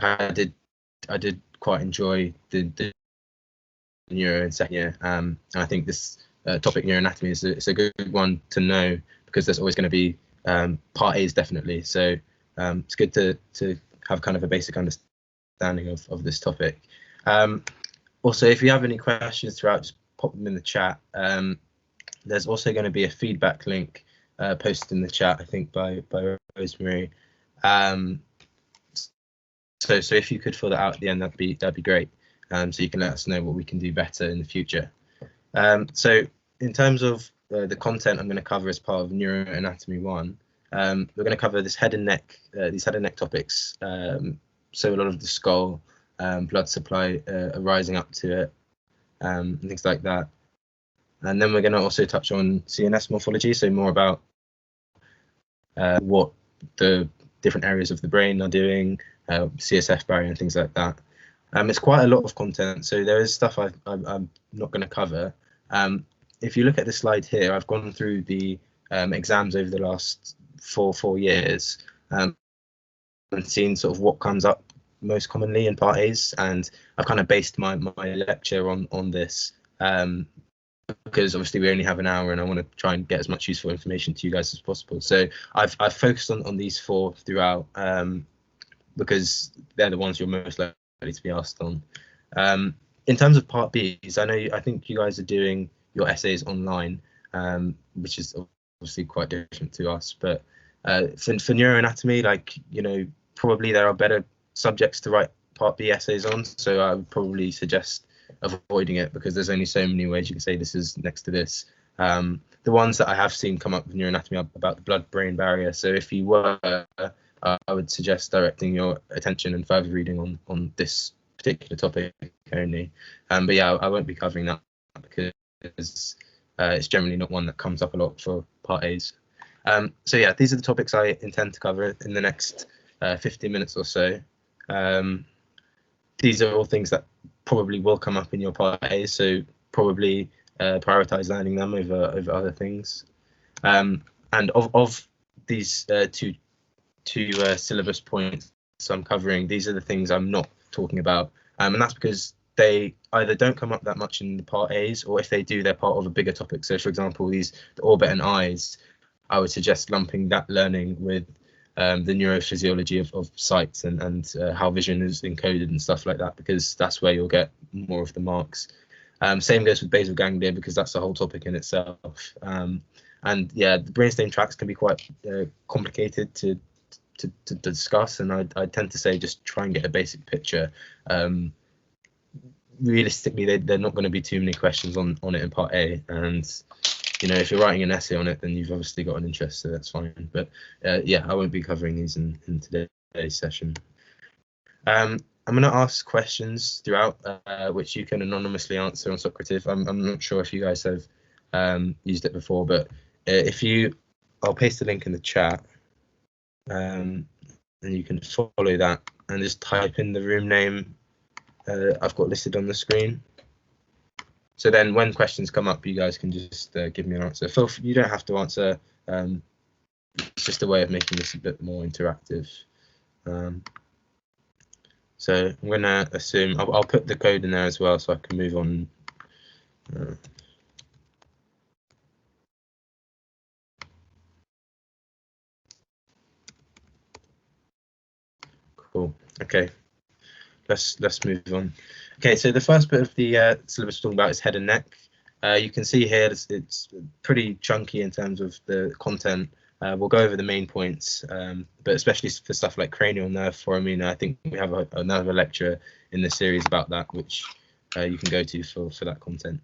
I did quite enjoy the neuro in second year, and I think this topic neuroanatomy is a good one to know, because there's always going to be part A's definitely. So it's good to have kind of a basic understanding of this topic. Also, if you have any questions throughout, just pop them in the chat. There's also going to be a feedback link posted in the chat, I think by Rosemary. So if you could fill that out at the end, that'd be great. So you can let us know what we can do better in the future. So in terms of the content I'm going to cover as part of Neuroanatomy 1, we're going to cover this head and neck, these head and neck topics. So a lot of the skull, blood supply arising up to it, and things like that. And then we're going to also touch on CNS morphology, so more about what the different areas of the brain are doing, CSF barrier and things like that. It's quite a lot of content, so there is stuff I'm not going to cover. If you look at this slide here, I've gone through the exams over the last four years and seen sort of what comes up most commonly in part A's, and I've kind of based my lecture on this, because obviously we only have an hour and I want to try and get as much useful information to you guys as possible. So I've focused on these 4 throughout, because they're the ones you're most likely to be asked on. In terms of part B's, I think you guys are doing your essays online, which is obviously quite different to us, but for neuroanatomy, like, you know, probably there are better subjects to write part B essays on, so I would probably suggest avoiding it, because there's only so many ways you can say this is next to this. The ones that I have seen come up with neuroanatomy are about the blood-brain barrier, so if you were, I would suggest directing your attention and further reading on this particular topic only. But yeah, I won't be covering that because it's generally not one that comes up a lot for part A's. So yeah, these are the topics I intend to cover in the next 15 minutes or so. These are all things that probably will come up in your part A's, so probably prioritize learning them over other things. And of these two syllabus points I'm covering, these are the things I'm not talking about, and that's because they either don't come up that much in the part A's, or if they do, they're part of a bigger topic. So for example, the orbit and eyes, I would suggest lumping that learning with the neurophysiology of sight and how vision is encoded and stuff like that, because that's where you'll get more of the marks. Same goes with basal ganglia, because that's a whole topic in itself. And yeah, the brainstem tracts can be quite complicated to discuss, and I tend to say just try and get a basic picture. Realistically, they're not going to be too many questions on it in part A, and you know, if you're writing an essay on it, then you've obviously got an interest, so that's fine. But yeah, I won't be covering these in today's session. I'm going to ask questions throughout, which you can anonymously answer on Socrative. I'm not sure if you guys have used it before, but I'll paste the link in the chat, and you can follow that and just type in the room name I've got listed on the screen. So then when questions come up, you guys can just give me an answer. You don't have to answer. It's just a way of making this a bit more interactive. So I'm going to assume, I'll put the code in there as well so I can move on. Cool. Okay. Let's move on. Okay, so the first bit of the syllabus we're talking about is head and neck. You can see here it's pretty chunky in terms of the content. We'll go over the main points, but especially for stuff like cranial nerve foramina, I think we have another lecture in the series about that, which you can go to for that content.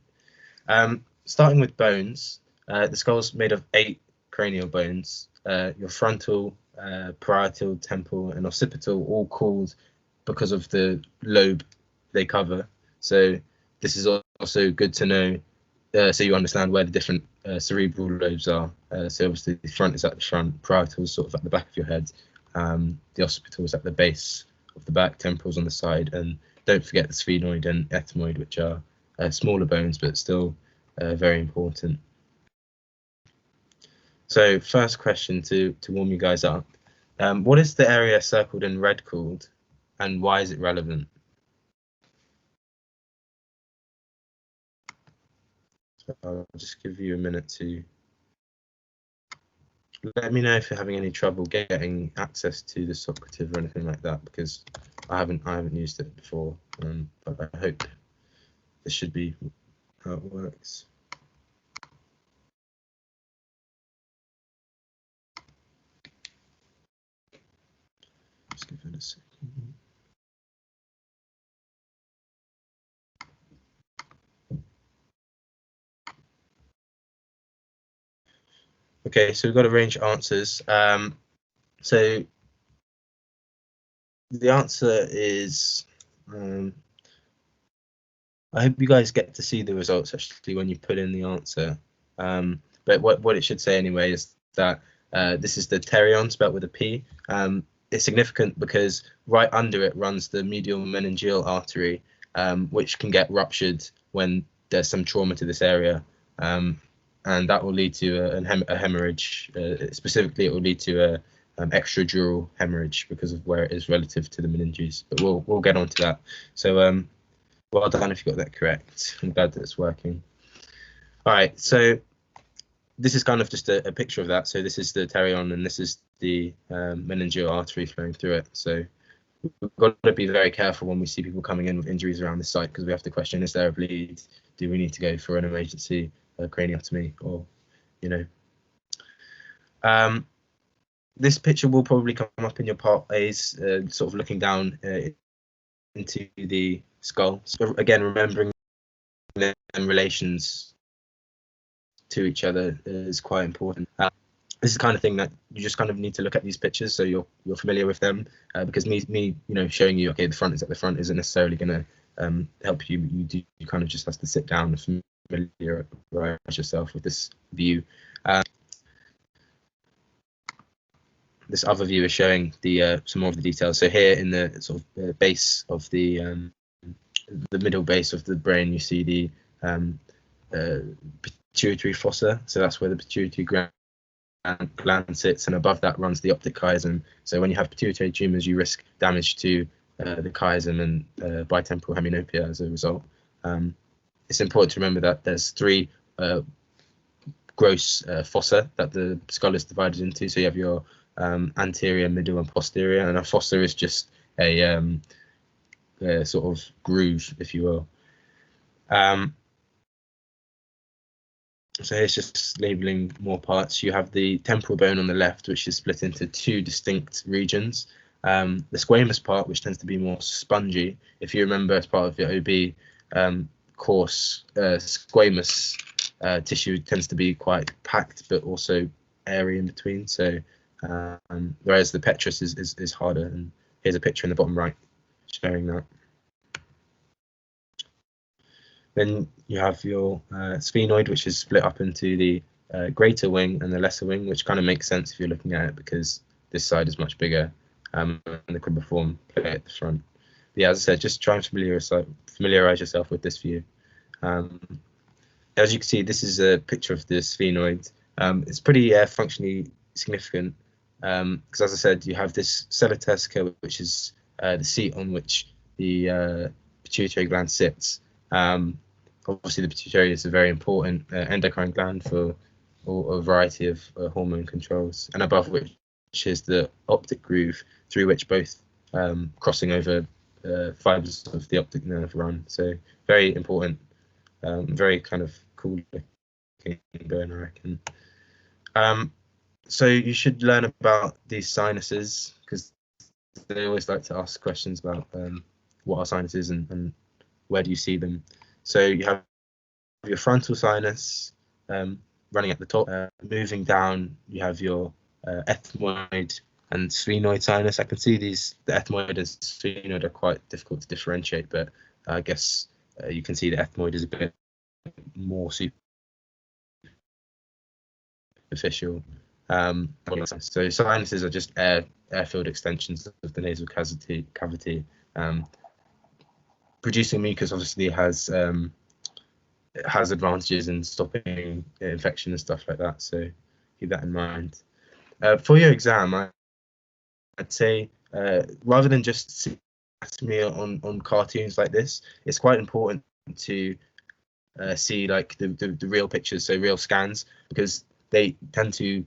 Starting with bones, the skull's made of 8 cranial bones. Your frontal, parietal, temporal, and occipital, all called because of the lobe they cover. So this is also good to know, so you understand where the different cerebral lobes are. So obviously the front is at the front, parietal is sort of at the back of your head, the occipital is at the base of the back, temporal's on the side, and don't forget the sphenoid and ethmoid, which are smaller bones but still very important. So first question to warm you guys up, what is the area circled in red called? and why is it relevant? So I'll just give you a minute to let me know if you're having any trouble getting access to the Socrative or anything like that, because I haven't used it before, but I hope this should be how it works. Just give it a second. Okay, so we've got a range of answers. So the answer is, I hope you guys get to see the results actually when you put in the answer. But what it should say anyway is that this is the pterion, spelled with a P. It's significant because right under it runs the medial meningeal artery, which can get ruptured when there's some trauma to this area. And that will lead to a hemorrhage. Specifically, it will lead to a extradural hemorrhage because of where it is relative to the meninges. But we'll get on to that. So well done if you got that correct. I'm glad that it's working. All right, so this is kind of just a picture of that. So this is the pterion, and this is the meningeal artery flowing through it. So we've got to be very careful when we see people coming in with injuries around this site, because we have to question, is there a bleed? Do we need to go for an emergency craniotomy, or, you know. This picture will probably come up in your part A's, sort of looking down into the skull. So again, remembering them relations to each other is quite important. This is the kind of thing that you just kind of need to look at these pictures so you're familiar with them, because me showing you, okay, the front is at the front, isn't necessarily going to help you. You kind of just have to sit down and familiarize yourself with this view. This other view is showing the some more of the details. So here in the sort of base of the middle base of the brain, you see the pituitary fossa. So that's where the pituitary gland sits, and above that runs the optic chiasm. So when you have pituitary tumors, you risk damage to the chiasm and bitemporal hemianopia as a result. It's important to remember that there's three gross fossa that the skull is divided into. So you have your anterior, middle, and posterior, and a fossa is just a sort of groove, if you will. So here's just labeling more parts. You have the temporal bone on the left, which is split into two distinct regions. The squamous part, which tends to be more spongy. If you remember, as part of your OB course, squamous tissue tends to be quite packed, but also airy in between. So whereas the petrous is harder. And here's a picture in the bottom right showing that. Then you have your sphenoid, which is split up into the greater wing and the lesser wing, which kind of makes sense if you're looking at it, because this side is much bigger, and the cribriform play at the front. But yeah, as I said, just try and familiarize yourself with this view. As you can see, this is a picture of the sphenoid. It's pretty functionally significant, because as I said, you have this sella turcica, which is the seat on which the pituitary gland sits. Obviously, the pituitary is a very important endocrine gland for a variety of hormone controls, and above which is the optic groove through which both crossing over fibers of the optic nerve run. So very important, very kind of cool looking bone, I reckon. So you should learn about these sinuses, because they always like to ask questions about what are sinuses and where do you see them. So you have your frontal sinus running at the top. Moving down, you have your ethmoid and sphenoid sinus. I can see the ethmoid and sphenoid are quite difficult to differentiate, but I guess you can see the ethmoid is a bit more superficial. So sinuses are just air-filled extensions of the nasal cavity. Producing mucus obviously has advantages in stopping infection and stuff like that, so keep that in mind. For your exam, I'd say rather than just anatomy on cartoons like this, it's quite important to see like the real pictures, so real scans, because they tend to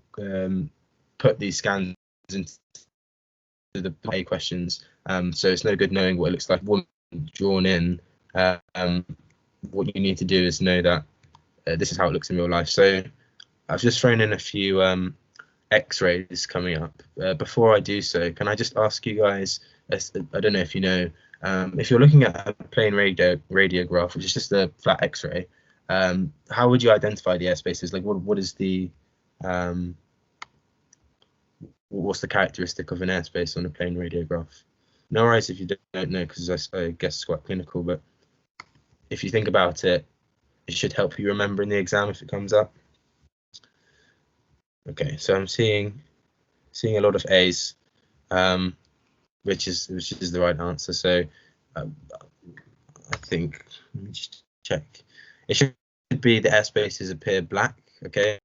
put these scans into the play questions. So it's no good knowing what it looks like drawn in. What you need to do is know that this is how it looks in real life. So I've just thrown in a few X-rays coming up. Before I do so, can I just ask you guys, I don't know if you know, if you're looking at a plain radiograph, which is just a flat X-ray, how would you identify the air spaces? Like, what is the what's the characteristic of an airspace on a plain radiograph? No worries if you don't know, because I guess it's quite clinical, but if you think about it, it should help you remember in the exam if it comes up. Okay, so I'm seeing a lot of A's, which is the right answer. So I think, let me just check. It should be the airspaces appear black. Okay.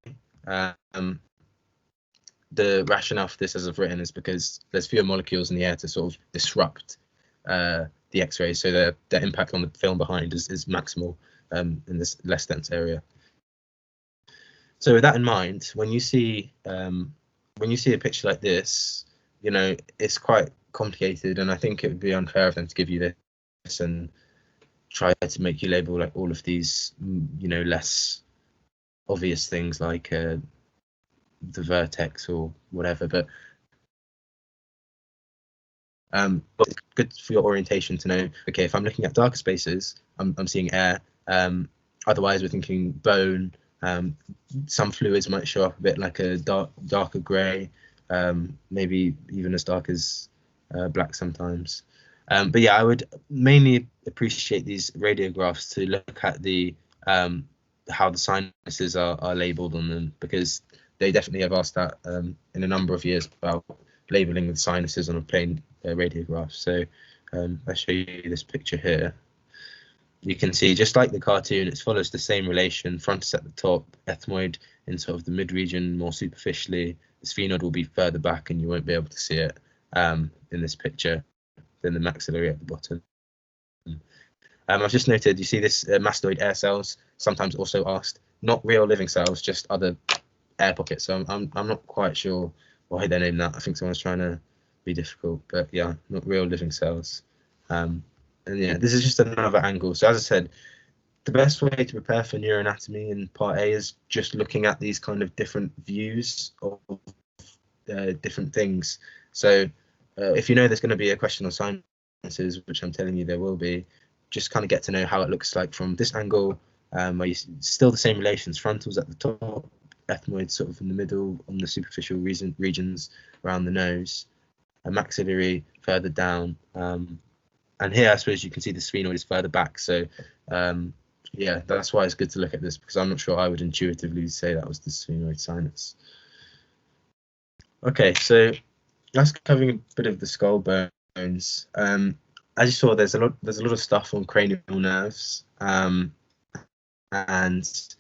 The rationale for this, as I've written, is because there's fewer molecules in the air to sort of disrupt the X-rays, so the impact on the film behind is maximal in this less dense area. So with that in mind, when you see a picture like this, you know, it's quite complicated, and I think it would be unfair of them to give you this and try to make you label like all of these, you know, less obvious things like the vertex or whatever, but it's good for your orientation to know, okay, if I'm looking at darker spaces, I'm seeing air. Otherwise, we're thinking bone. Some fluids might show up a bit like a darker grey, maybe even as dark as black sometimes. But yeah, I would mainly appreciate these radiographs to look at the how the sinuses are labelled on them, because they definitely have asked that in a number of years about labelling the sinuses on a plain radiograph. So I'll show you this picture here. You can see, just like the cartoon, it follows the same relation. Frontis at the top, ethmoid in sort of the mid-region more superficially. The sphenoid will be further back and you won't be able to see it in this picture, then the maxillary at the bottom. I've just noted, you see this mastoid air cells, sometimes also asked, not real living cells, just other air pockets. So I'm not quite sure why they named that. I think someone's trying to be difficult, but yeah, not real living cells. And yeah, this is just another angle. So as I said, the best way to prepare for neuroanatomy in part A is just looking at these kind of different views of different things. So if you know there's going to be a question on sinuses, which I'm telling you there will be, just kind of get to know how it looks like from this angle, where you still the same relations, frontals at the top, ethmoids sort of in the middle on the superficial regions around the nose, and maxillary further down. And here I suppose you can see the sphenoid is further back. So yeah, that's why it's good to look at this, because I'm not sure I would intuitively say that was the sphenoid sinus. Okay, so that's covering a bit of the skull bones. As you saw, there's a lot of stuff on cranial nerves, and there's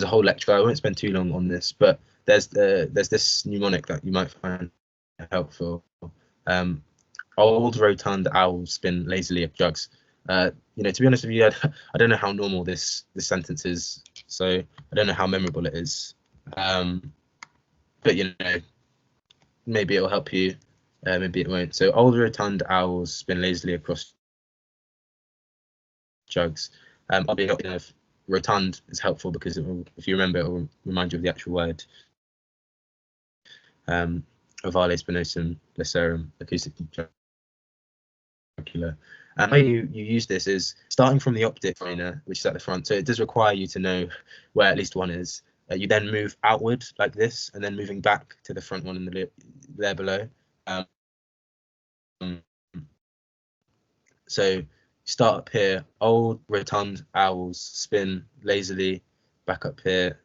a whole lecture. I won't spend too long on this, but there's this mnemonic that you might find helpful. Old rotund owls spin lazily up jugs. You know, to be honest with you, I don't know how normal this sentence is, so I don't know how memorable it is. But you know, maybe it'll help you, maybe it won't. So old rotund owls spin lazily across jugs. I'll be helping if rotund is helpful, because if you remember, it will remind you of the actual word. Ovale spinosum lacerum acoustic jugular. And the way you use this is starting from the optic trainer, which is at the front. So it does require you to know where at least one is. You then move outward like this, and then moving back to the front one in the there below. So start up here, old rotund owls spin lazily back up here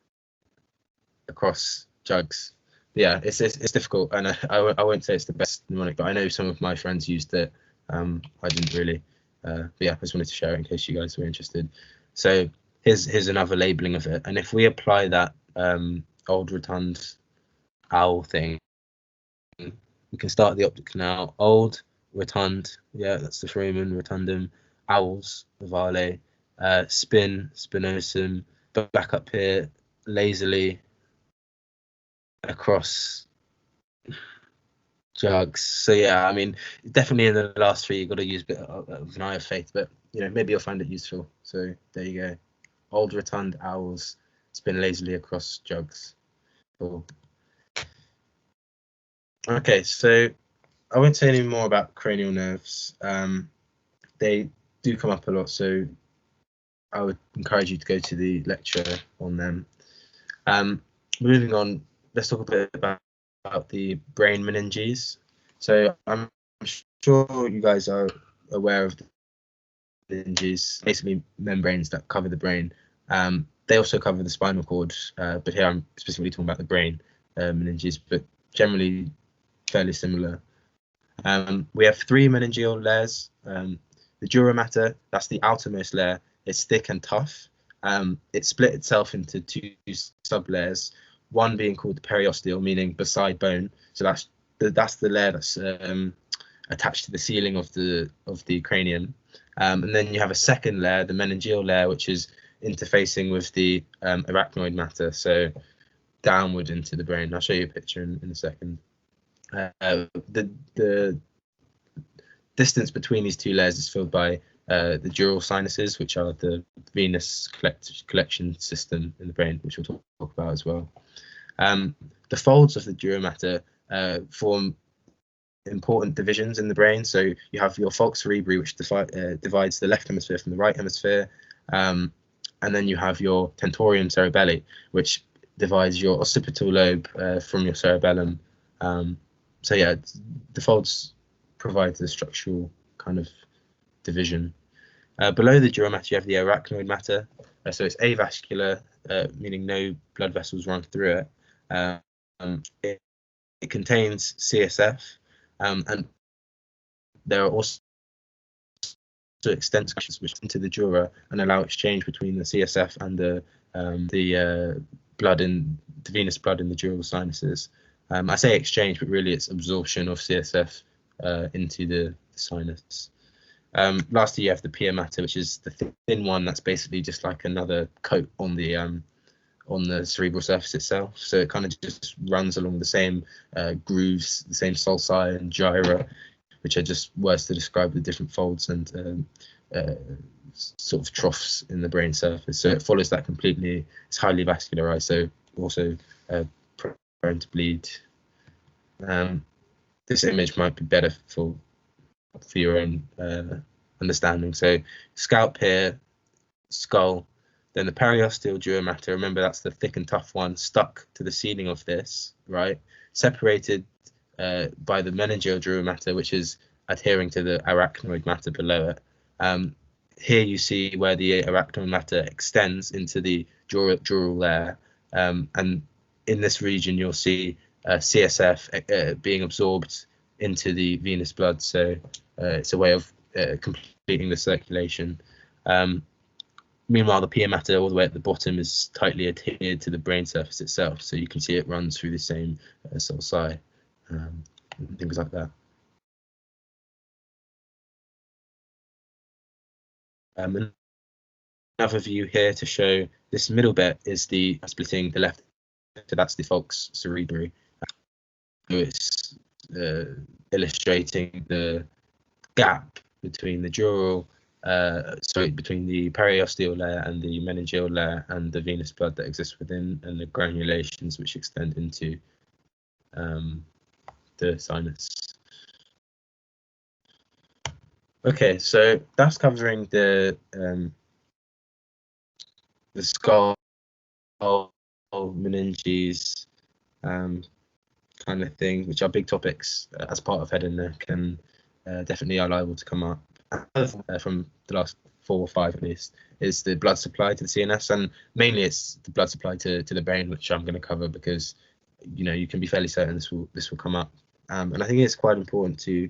across jugs. Yeah, it's difficult, and I won't say it's the best mnemonic, but I know some of my friends used it. I didn't really, but yeah, I just wanted to share it in case you guys were interested. So here's another labeling of it, and if we apply that old rotund owl thing, we can start the optic canal. Old rotund, yeah, that's the foramen, rotundum, owls, ovale, spinosum, back up here, lazily across jugs. So yeah, I mean, definitely in the last three, you've got to use a bit of an eye of faith, but maybe you'll find it useful. So there you go. Old rotund owls spin lazily across jugs. Cool. Okay, so I won't say any more about cranial nerves. They do come up a lot, so I would encourage you to go to the lecture on them. Moving on, let's talk a bit about the brain meninges. So I'm sure you guys are aware of the meninges, basically membranes that cover the brain. They also cover the spinal cord, but here I'm specifically talking about the brain meninges, but generally fairly similar. We have three meningeal layers. The dura mater, that's the outermost layer. It's thick and tough. It split itself into two sub-layers, one being called the periosteal, meaning beside bone. So that's the layer that's attached to the ceiling of the cranium. And then you have a second layer, the meningeal layer, which is interfacing with the arachnoid matter, so downward into the brain. I'll show you a picture in a second. The distance between these two layers is filled by the dural sinuses, which are the venous collection system in the brain, which we'll talk about as well. The folds of the dura mater form important divisions in the brain. So you have your falx cerebri, which divides the left hemisphere from the right hemisphere, and then you have your tentorium cerebelli, which divides your occipital lobe from your cerebellum. So yeah, the folds provide the structural kind of division. Below the dura mater, you have the arachnoid matter. So it's avascular, meaning no blood vessels run through it. It contains CSF, and there are also extensions which into the dura and allow exchange between the CSF and the blood in the venous blood in the dural sinuses. I say exchange, but really it's absorption of CSF into the sinus. Lastly, you have the pia mater, which is the thin one that's basically just like another coat on the cerebral surface itself. So it kind of just runs along the same grooves, the same sulci and gyra, which are just words to describe the different folds and sort of troughs in the brain surface. So it follows that completely. It's highly vascularized, so also prone to bleed. This image might be better for your own understanding. So scalp here, skull, then the periosteal dura mater. Remember, that's the thick and tough one stuck to the ceiling of this, right? Separated by the meningeal dura mater, which is adhering to the arachnoid matter below it. Here you see where the arachnoid matter extends into the dural layer, and in this region you'll see CSF being absorbed into the venous blood. So it's a way of completing the circulation. Meanwhile, the pia mater all the way at the bottom is tightly adhered to the brain surface itself, so you can see it runs through the same sulci, and things like that. Another view here to show this middle bit is the splitting the left, so that's the falx cerebri. So it's illustrating the gap between the dural, between the periosteal layer and the meningeal layer and the venous blood that exists within, and the granulations which extend into the sinus. Okay, so that's covering the skull, meninges, kind of thing, which are big topics as part of head and neck, and definitely are liable to come up. From the last 4 or 5 at least, is the blood supply to the CNS, and mainly it's the blood supply to the brain, which I'm going to cover because you can be fairly certain this will come up. And I think it's quite important to,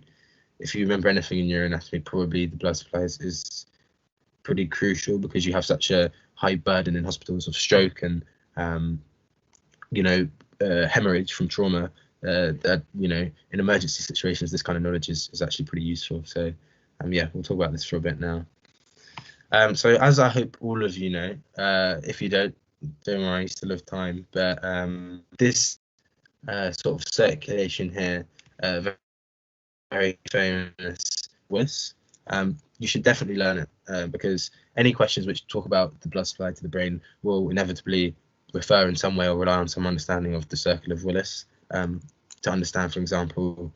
if you remember anything in neuroanatomy, probably the blood supply is pretty crucial, because you have such a high burden in hospitals of stroke and hemorrhage from trauma. that, you know, in emergency situations, this kind of knowledge is actually pretty useful. So yeah, we'll talk about this for a bit now. So as I hope all of you know, if you don't worry, you still have time. But this sort of circulation here, very, very famous WIS. You should definitely learn it because any questions which talk about the blood supply to the brain will inevitably refer in some way or rely on some understanding of the circle of Willis to understand, for example,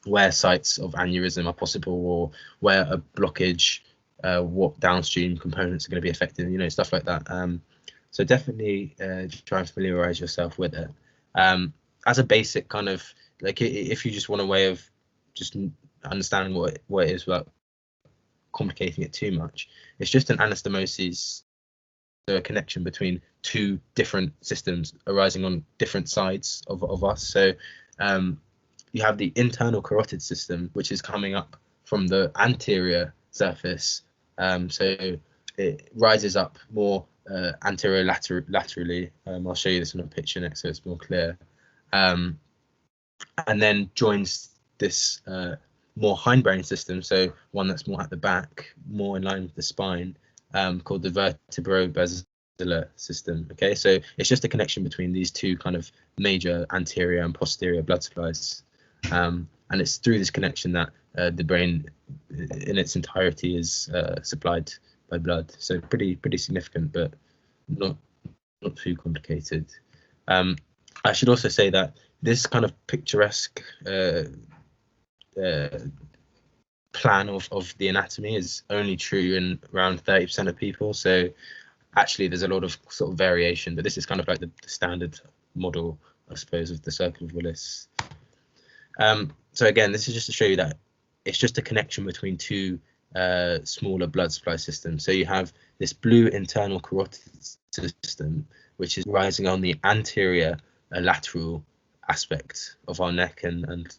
where sites of aneurysm are possible, or where a blockage, what downstream components are going to be affected, you know, stuff like that. So definitely try and familiarize yourself with it. As a basic kind of, like, if you just want a way of just understanding what it is without complicating it too much, it's just an anastomosis, so a connection between two different systems arising on different sides of us. So you have the internal carotid system, which is coming up from the anterior surface. So it rises up more anterior laterally. I'll show you this in a picture next so it's more clear. And then joins this more hindbrain system, so one that's more at the back, more in line with the spine, called the vertebrobasilar system. Okay, so it's just a connection between these two kind of major anterior and posterior blood supplies, and it's through this connection that the brain in its entirety is supplied by blood. So pretty significant, but not too complicated. I should also say that this kind of picturesque plan of the anatomy is only true in around 30% of people. So actually there's a lot of sort of variation, but this is kind of like the standard model, I suppose, of the circle of Willis. So again, this is just to show you that it's just a connection between two smaller blood supply systems. So you have this blue internal carotid system, which is rising on the anterior lateral aspect of our neck and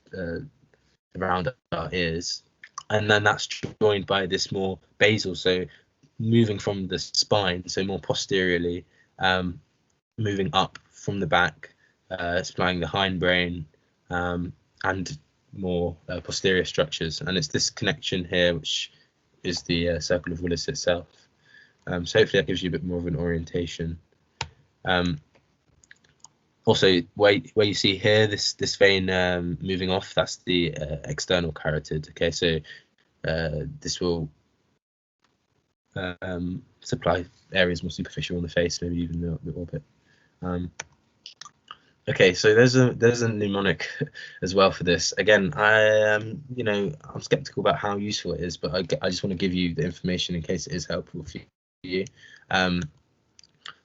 around our ears, and then that's joined by this more basal, so moving from the spine, so more posteriorly, moving up from the back, supplying the hindbrain and more posterior structures. And it's this connection here which is the circle of Willis itself. So hopefully that gives you a bit more of an orientation. Also, where you see here this vein moving off, that's the external carotid. Okay, so this will supply areas more superficial on the face, maybe even the orbit. Okay, so there's a mnemonic as well for this. Again, I'm skeptical about how useful it is, but I just want to give you the information in case it is helpful for you.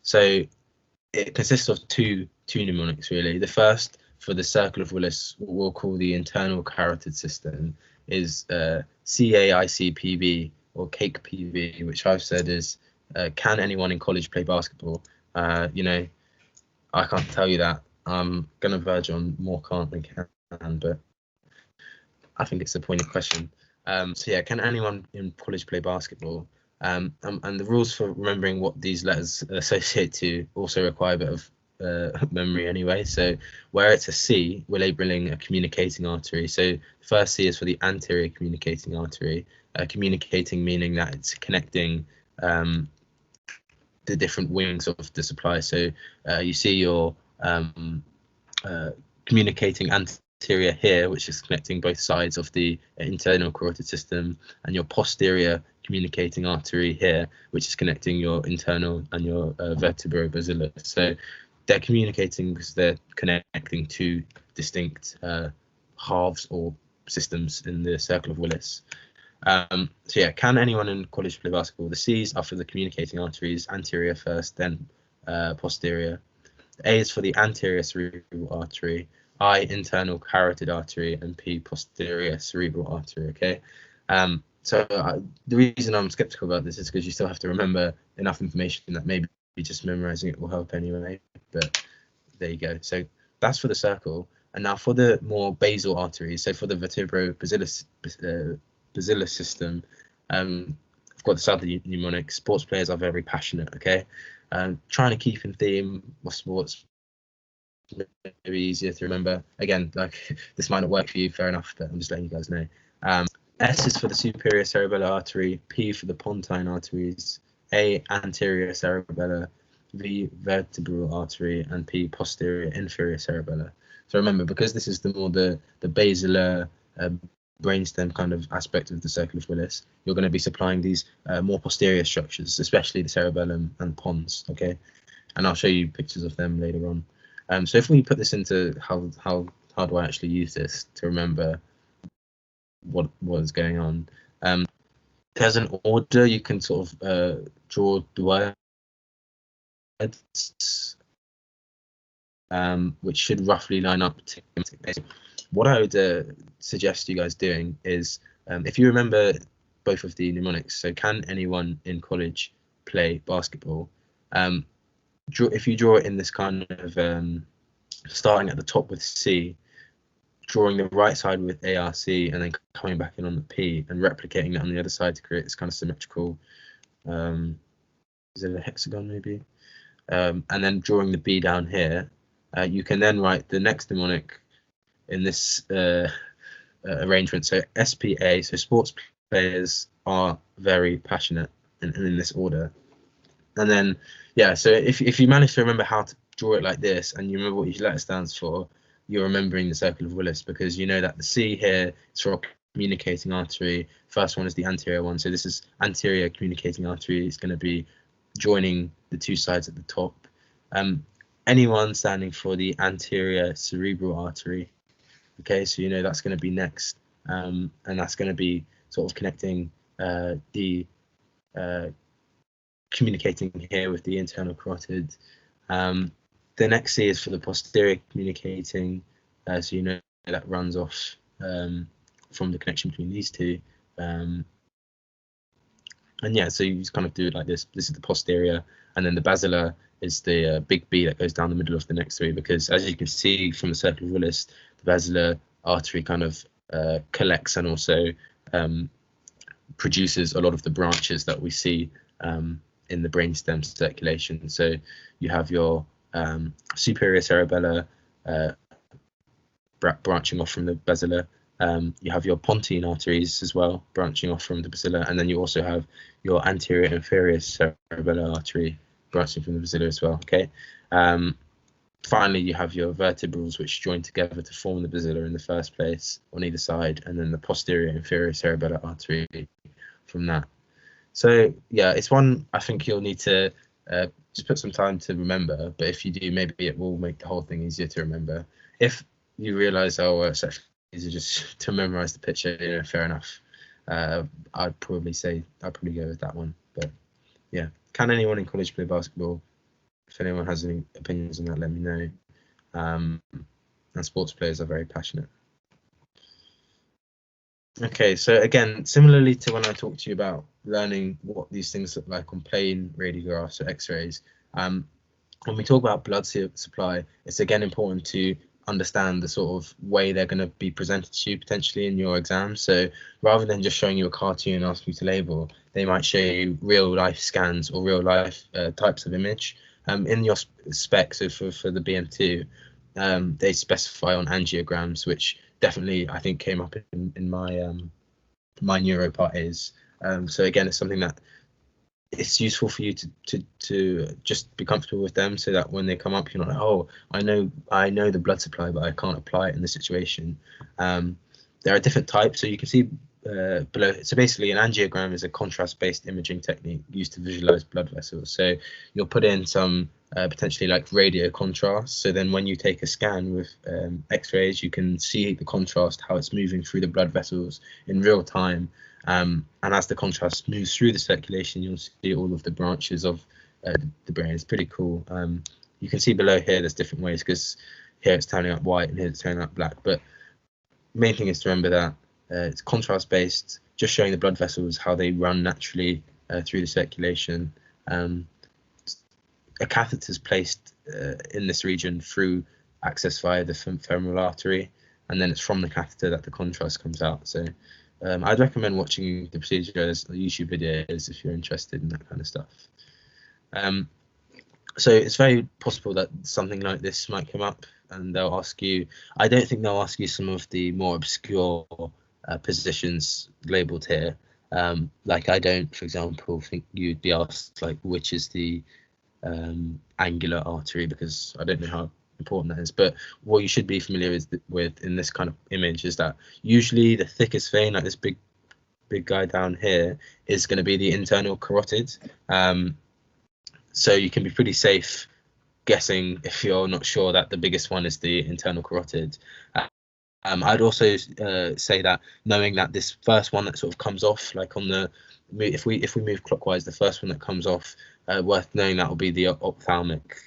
So it consists of two mnemonics really. The first, for the circle of Willis, what we'll call the internal carotid system, is CAICPB, or CAKE PB, which I've said is can anyone in college play basketball? I can't tell you that. I'm gonna verge on more can't than can, but I think it's a pointed question. So yeah, can anyone in college play basketball? And the rules for remembering what these letters associate to also require a bit of memory anyway. So where it's a C, we're labeling a communicating artery. So the first C is for the anterior communicating artery. Communicating meaning that it's connecting the different wings of the supply. So you see your communicating anterior here, which is connecting both sides of the internal carotid system, and your posterior communicating artery here, which is connecting your internal and your vertebrobasilar. So they're communicating because they're connecting two distinct halves or systems in the circle of Willis. So yeah, can anyone in college play basketball? The C's are for the communicating arteries, anterior first, then posterior. A is for the anterior cerebral artery, I internal carotid artery, and P posterior cerebral artery. Okay, so the reason I'm skeptical about this is because you still have to remember enough information that maybe just memorizing it will help anyway. But there you go. So that's for the circle. And now for the more basal arteries, so for the vertebrobasilar system, I've got this other mnemonic. Sports players are very passionate. Okay, trying to keep in theme with sports. maybe easier to remember. Again, like this might not work for you, fair enough, but I'm just letting you guys know. S is for the superior cerebellar artery, P for the pontine arteries, A anterior cerebellar, V vertebral artery, and P posterior inferior cerebellar. So remember, because this is the basilar brainstem kind of aspect of the circle of Willis, you're going to be supplying these more posterior structures, especially the cerebellum and pons. Okay, and I'll show you pictures of them later on. So if we put this into how do I actually use this to remember what is going on? There's an order you can sort of draw the words, which should roughly line up to what I would suggest you guys doing is, if you remember both of the mnemonics, so can anyone in college play basketball? If you draw it in this kind of starting at the top with C, drawing the right side with ARC, and then coming back in on the P and replicating that on the other side to create this kind of symmetrical, is it a hexagon maybe? And then drawing the B down here, you can then write the next mnemonic in this arrangement. So SPA, so sports players are very passionate, in this order. And then, yeah, so if you manage to remember how to draw it like this, and you remember what each letter stands for, you're remembering the circle of Willis, because you know that the C here is for communicating artery. First one is the anterior one, so this is anterior communicating artery. It's going to be joining the two sides at the top. Anyone standing for the anterior cerebral artery. Okay, so you know that's going to be next, and that's going to be sort of connecting the communicating here with the internal carotid. The next C is for the posterior communicating, so you know that runs off from the connection between these two. And yeah, so you just kind of do it like this. This is the posterior, and then the basilar is the big B that goes down the middle of the next three, because as you can see from the circle of Willis, the basilar artery kind of collects and also produces a lot of the branches that we see in the brainstem circulation. So you have your superior cerebellar branching off from the basilar. You have your pontine arteries as well, branching off from the basilar, and then you also have your anterior inferior cerebellar artery branching from the basilar as well. Okay. Finally, you have your vertebrals, which join together to form the basilar in the first place on either side, and then the posterior inferior cerebellar artery from that. So yeah, it's one I think you'll need to just put some time to remember, but if you do, maybe it will make the whole thing easier to remember. If you realize, oh, well, it's actually easier just to memorize the picture, you know, fair enough. I'd probably go with that one. But yeah, can anyone in college play basketball? If anyone has any opinions on that, let me know. And sports players are very passionate. Okay, so again, similarly to when I talked to you about learning what these things look like on plain radiographs or x-rays, when we talk about blood supply, it's again important to understand the sort of way they're going to be presented to you potentially in your exam. So rather than just showing you a cartoon and asking you to label, they might show you real life scans or real life types of image. In your spec, so for the BM2, they specify on angiograms, which definitely I think came up in my my neuro part is. So again, it's something that it's useful for you to just be comfortable with them, so that when they come up, you're not like, oh, I know the blood supply, but I can't apply it in this situation. There are different types, so you can see below. So basically, an angiogram is a contrast-based imaging technique used to visualize blood vessels. So you'll put in some potentially like radio contrast. So then when you take a scan with X-rays, you can see the contrast, how it's moving through the blood vessels in real time. And as the contrast moves through the circulation, you'll see all of the branches of the brain. It's pretty cool. You can see below here there's different ways, because here it's turning up white and here it's turning up black. But main thing is to remember that it's contrast based, just showing the blood vessels how they run naturally through the circulation. A catheter is placed in this region through access via the femoral artery, and then it's from the catheter that the contrast comes out. So I'd recommend watching the procedure. There's YouTube videos if you're interested in that kind of stuff. So it's very possible that something like this might come up and they'll ask you, I don't think they'll ask you some of the more obscure positions labeled here. Like I don't, for example, think you'd be asked like which is the angular artery, because I don't know how important that is. But what you should be familiar with in this kind of image is that usually the thickest vein, like this big guy down here, is going to be the internal carotid. So you can be pretty safe guessing, if you're not sure, that the biggest one is the internal carotid. I'd also say that knowing that this first one that sort of comes off, like on the, if we move clockwise, the first one that comes off, worth knowing that will be the ophthalmic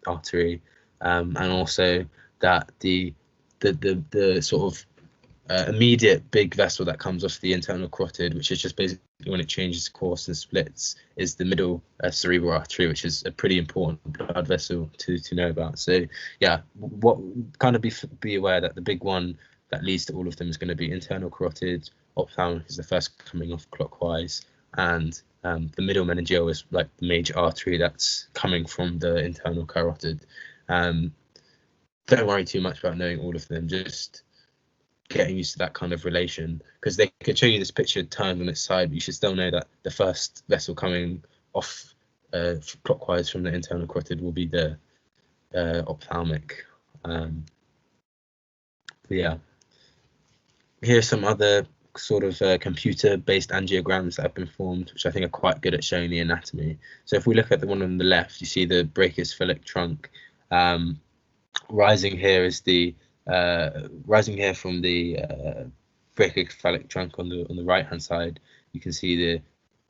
artery, and also that the sort of immediate big vessel that comes off the internal carotid, which is just basically when it changes course and splits, is the middle cerebral artery, which is a pretty important blood vessel to know about. So yeah, what kind of be aware that the big one that leads to all of them is going to be internal carotid. Ophthalmic is the first coming off clockwise, and the middle meningeal is like the major artery that's coming from the internal carotid. Don't worry too much about knowing all of them, just getting used to that kind of relation, because they could show you this picture turned on its side, but you should still know that the first vessel coming off clockwise from the internal carotid will be the ophthalmic. Yeah, here's some other sort of computer-based angiograms that have been formed, which I think are quite good at showing the anatomy. So if we look at the one on the left, you see the brachiocephalic trunk. Rising here is the rising here from the brachiocephalic trunk on the right hand side. You can see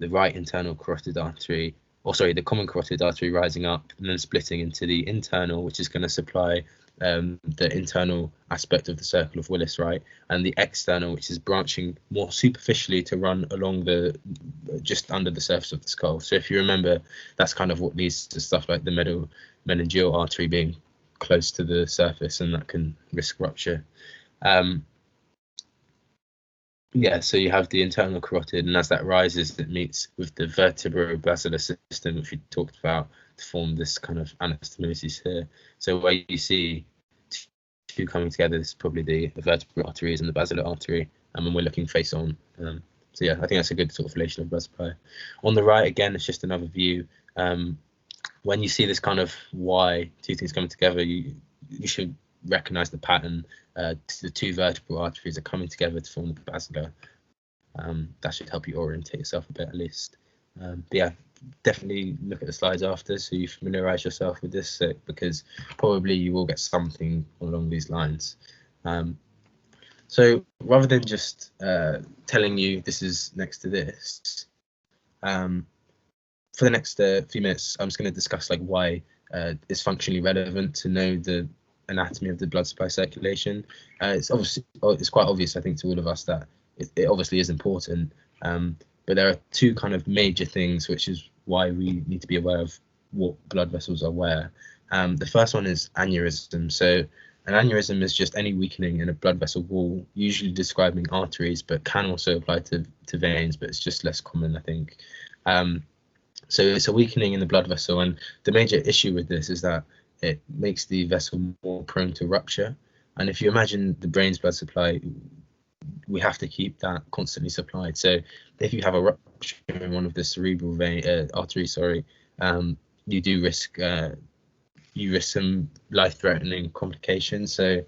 the right internal carotid artery, or sorry, the common carotid artery rising up and then splitting into the internal, which is going to supply the internal aspect of the circle of Willis, right, and the external, which is branching more superficially to run along the just under the surface of the skull. So if you remember, that's kind of what leads to stuff like the middle meningeal artery being close to the surface, and that can risk rupture. Yeah, so you have the internal carotid, and as that rises, it meets with the vertebro-basilar system, which we talked about, to form this kind of anastomosis here. So where you see two coming together, this is probably the vertebral arteries and the basilar artery, and when we're looking face on. So yeah, I think that's a good sort of relation of blood supply. On the right, again, it's just another view. When you see this kind of Y, two things coming together, you should recognize the pattern. The two vertebral arteries are coming together to form the basilar. That should help you orientate yourself a bit, at least. But yeah, definitely look at the slides after so you familiarize yourself with this, because probably you will get something along these lines. So rather than just telling you this is next to this, for the next few minutes, I'm just going to discuss like why it's functionally relevant to know the anatomy of the blood supply circulation. It's quite obvious, I think, to all of us that it obviously is important, but there are two kind of major things, which is why we need to be aware of what blood vessels are where. The first one is aneurysm. So an aneurysm is just any weakening in a blood vessel wall, usually describing arteries, but can also apply to veins, but it's just less common, I think. So it's a weakening in the blood vessel, and the major issue with this is that it makes the vessel more prone to rupture. And if you imagine the brain's blood supply, we have to keep that constantly supplied. So if you have a rupture in one of the cerebral arteries, you do risk some life-threatening complications. So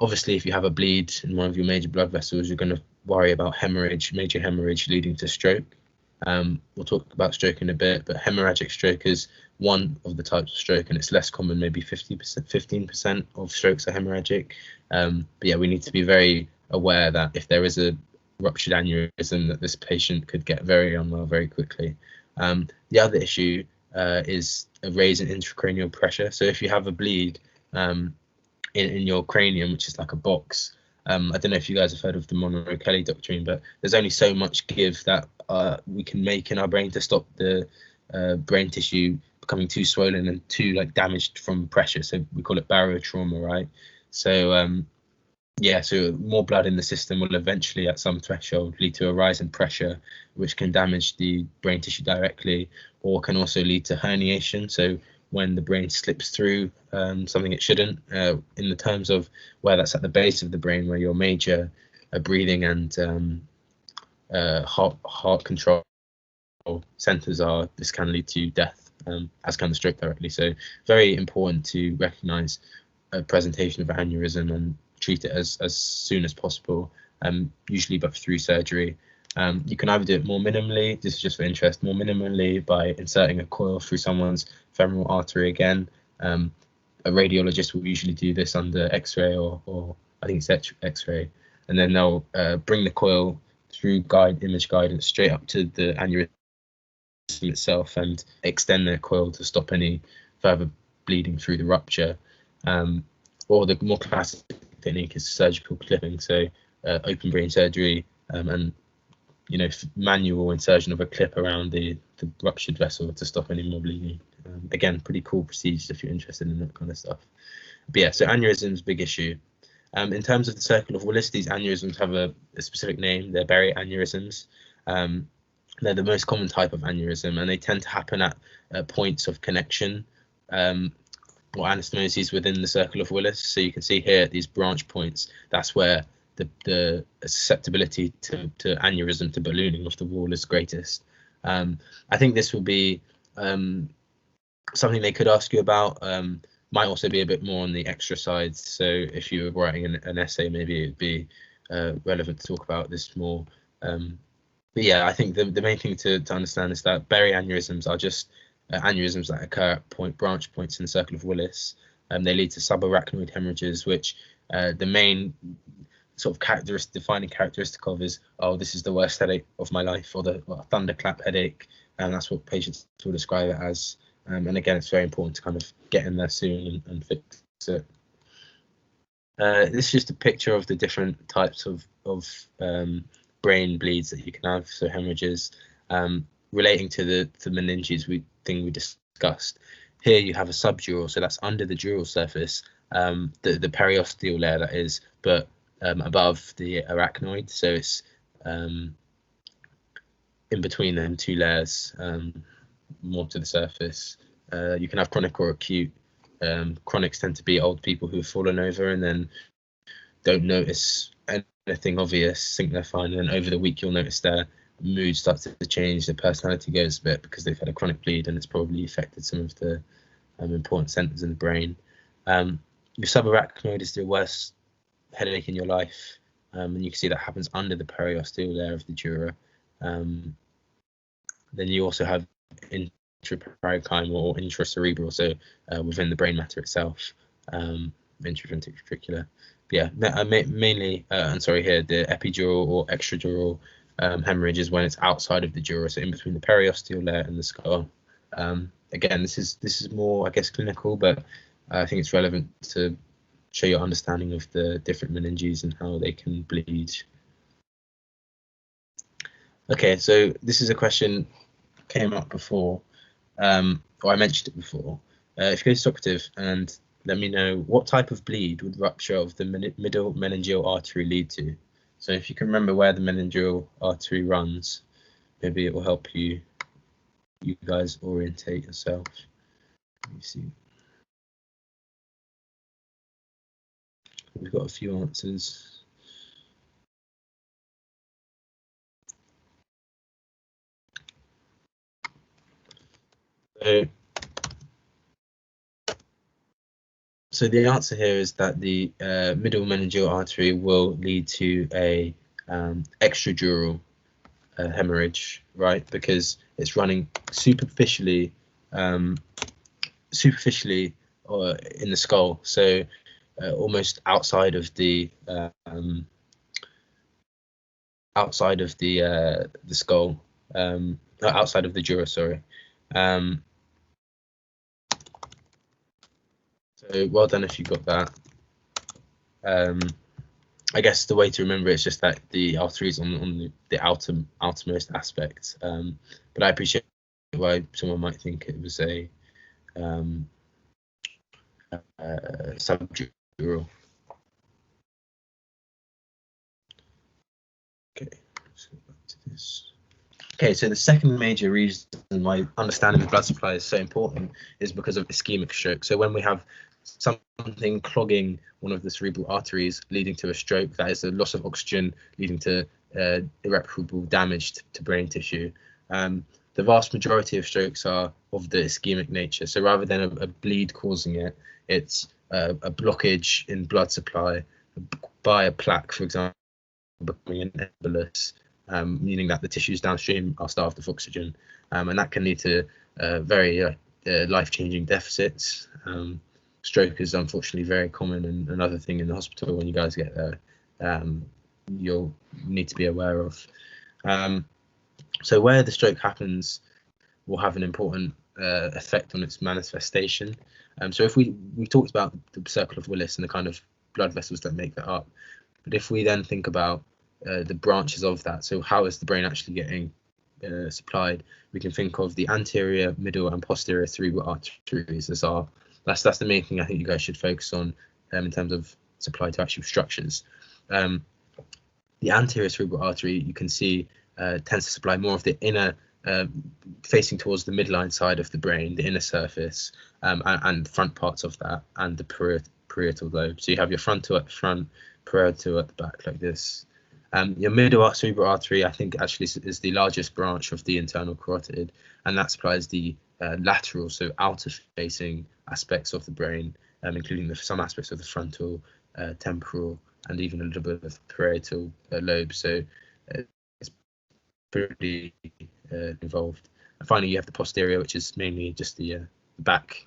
obviously, if you have a bleed in one of your major blood vessels, you're going to worry about major hemorrhage leading to stroke. We'll talk about stroke in a bit, but hemorrhagic stroke is one of the types of stroke, and it's less common. Maybe 15% of strokes are hemorrhagic. But yeah, we need to be very aware that if there is a ruptured aneurysm, that this patient could get very unwell very quickly. The other issue is a raise in intracranial pressure. So if you have a bleed in your cranium, which is like a box, I don't know if you guys have heard of the Monro-Kelly doctrine, but there's only so much give that we can make in our brain to stop the brain tissue becoming too swollen and too damaged from pressure. So we call it barotrauma, right? So so more blood in the system will eventually at some threshold lead to a rise in pressure, which can damage the brain tissue directly, or can also lead to herniation. So when the brain slips through something it shouldn't, in the terms of where that's at the base of the brain, where your major breathing and heart control centers are. This can lead to death, as can the stroke directly. So very important to recognize a presentation of aneurysm and treat it as soon as possible, usually but through surgery. You can either do it more minimally, this is just for interest, more minimally by inserting a coil through someone's femoral artery again. A radiologist will usually do this under X-ray or I think it's X-ray, and then they'll bring the coil through image guidance straight up to the aneurysm itself and extend their coil to stop any further bleeding through the rupture. Or the more classic technique is surgical clipping, so open brain surgery and manual insertion of a clip around the ruptured vessel to stop any more bleeding. Again, pretty cool procedures if you're interested in that kind of stuff. But yeah, so aneurysms, big issue. In terms of the circle of Willis, these aneurysms have a specific name. They're Berry aneurysms. They're the most common type of aneurysm, and they tend to happen at points of connection or anastomoses within the circle of Willis. So you can see here these branch points. That's where the susceptibility to aneurysm, to ballooning of the wall is greatest. I think this will be something they could ask you about. Might also be a bit more on the extra side. So if you were writing an essay, maybe it'd be relevant to talk about this more. But yeah, I think the main thing to understand is that Berry aneurysms are just aneurysms that occur at branch points in the circle of Willis. They lead to subarachnoid hemorrhages, which the main sort of defining characteristic of is, oh, this is the worst headache of my life, or the thunderclap headache, and that's what patients will describe it as. And again, it's very important to kind of get in there soon and fix it. This is just a picture of the different types of brain bleeds that you can have, so hemorrhages, relating to the meninges we discussed. Here you have a subdural, so that's under the dural surface, the periosteal layer that is, but above the arachnoid, so it's in between them two layers, more to the surface. You can have chronic or acute. Chronics tend to be old people who have fallen over and then don't notice anything obvious, think they're fine, and then over the week you'll notice their mood starts to change, their personality goes a bit because they've had a chronic bleed and it's probably affected some of the important centers in the brain. Your subarachnoid is the worst headache in your life, and you can see that happens under the periosteal layer of the dura. Then you also have intraparenchymal or intracerebral, so within the brain matter itself, intraventricular. Yeah, mainly, and sorry, here the epidural or extradural hemorrhage is when it's outside of the dura, so in between the periosteal layer and the skull. Again, this is more, I guess, clinical, but I think it's relevant to show your understanding of the different meninges and how they can bleed. Okay, so this is a question came up before, or I mentioned it before. If you go to Socrative and let me know what type of bleed would rupture of the middle meningeal artery lead to. So if you can remember where the meningeal artery runs, maybe it will help you guys orientate yourself. Let me see. We've got a few answers. So the answer here is that the middle meningeal artery will lead to a extradural hemorrhage, right? Because it's running superficially or in the skull, so almost outside of the skull, outside of the dura, sorry. So well done if you got that. I guess the way to remember it is just that the artery is on the outermost aspect. But I appreciate why someone might think it was a subdural. Okay, let's go back to this. Okay, so the second major reason why understanding the blood supply is so important is because of ischemic stroke. So when we have something clogging one of the cerebral arteries leading to a stroke, that is a loss of oxygen leading to irreparable damage to brain tissue. The vast majority of strokes are of the ischemic nature. So rather than a bleed causing it, it's a blockage in blood supply by a plaque, for example, becoming an embolus, meaning that the tissues downstream are starved of oxygen, and that can lead to very life-changing deficits. Stroke is unfortunately very common, and another thing in the hospital when you guys get there, you'll need to be aware of. So where the stroke happens will have an important effect on its manifestation. So if we talked about the circle of Willis and the kind of blood vessels that make that up, but if we then think about the branches of that, so how is the brain actually getting supplied, we can think of the anterior, middle, and posterior cerebral arteries as our that's the main thing I think you guys should focus on in terms of supply to actual structures. The anterior cerebral artery, you can see, tends to supply more of the inner, facing towards the midline side of the brain, the inner surface, and front parts of that, and the parietal lobe. So you have your frontal at the front, parietal at the back, like this. Your middle cerebral artery, I think, actually is the largest branch of the internal carotid, and that supplies the lateral, so outer-facing aspects of the brain, including some aspects of the frontal, temporal, and even a little bit of the parietal lobe. So it's pretty involved. And finally, you have the posterior, which is mainly just the back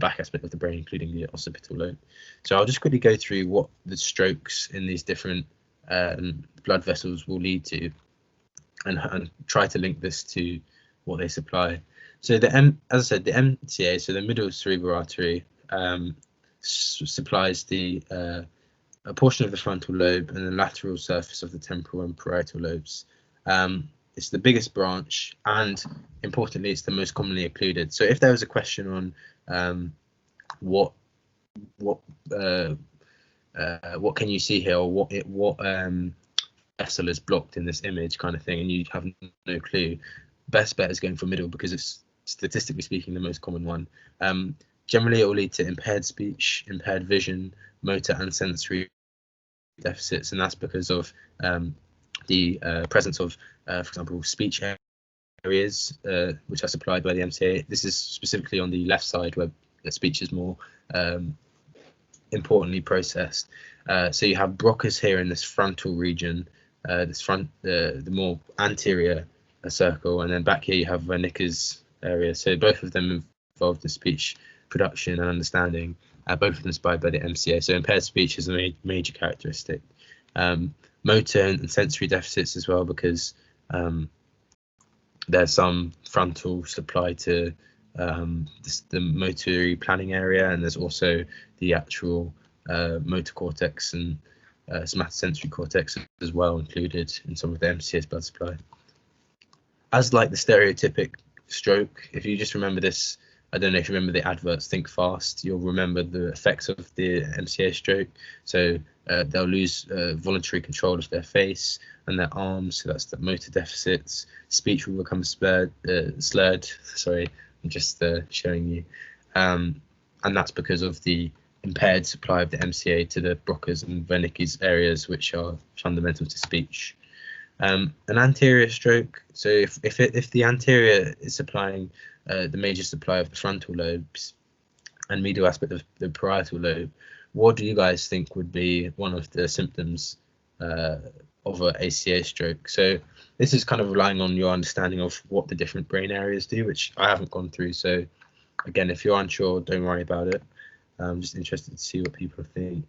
aspect of the brain, including the occipital lobe. So I'll just quickly go through what the strokes in these different blood vessels will lead to, and try to link this to what they supply. So as I said, the MCA, so the middle cerebral artery, supplies a portion of the frontal lobe and the lateral surface of the temporal and parietal lobes. It's the biggest branch, and importantly, it's the most commonly occluded. So if there was a question on what can you see here, or what vessel is blocked in this image, kind of thing, and you have no clue, best bet is going for middle, because it's statistically speaking the most common one. Generally, it will lead to impaired speech, impaired vision, motor and sensory deficits, and that's because of the presence of, for example, speech areas, which are supplied by the MCA. This is specifically on the left side, where the speech is more importantly processed. So you have Broca's here in this frontal region, the more anterior circle, and then back here you have Wernicke's area. So both of them involved in speech production and understanding, both of them inspired by the MCA. So impaired speech is a major characteristic. Motor and sensory deficits as well, because there's some frontal supply to the motor planning area, and there's also the actual motor cortex and somatosensory cortex as well included in some of the MCA's blood supply. As like the stereotypic stroke, if you just remember this, I don't know if you remember the adverts, think fast, you'll remember the effects of the MCA stroke. So they'll lose voluntary control of their face and their arms, so that's the motor deficits. Speech will become slurred, sorry, I'm just showing you. And that's because of the impaired supply of the MCA to the Broca's and Wernicke's areas, which are fundamental to speech. An anterior stroke, so if the anterior is supplying the major supply of the frontal lobes and medial aspect of the parietal lobe, what do you guys think would be one of the symptoms of an ACA stroke? So this is kind of relying on your understanding of what the different brain areas do, which I haven't gone through. So again, if you're unsure, don't worry about it. I'm just interested to see what people think.